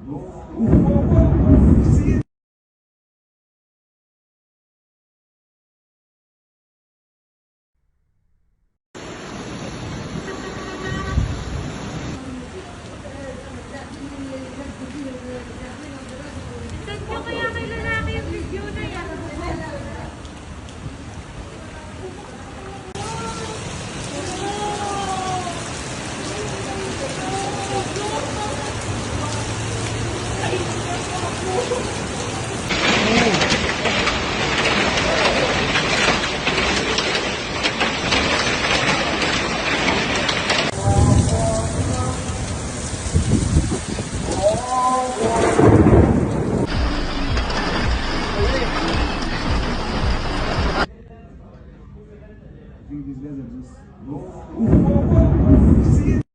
Send nyo kaya kay lalaki yung video na yan. These guys are just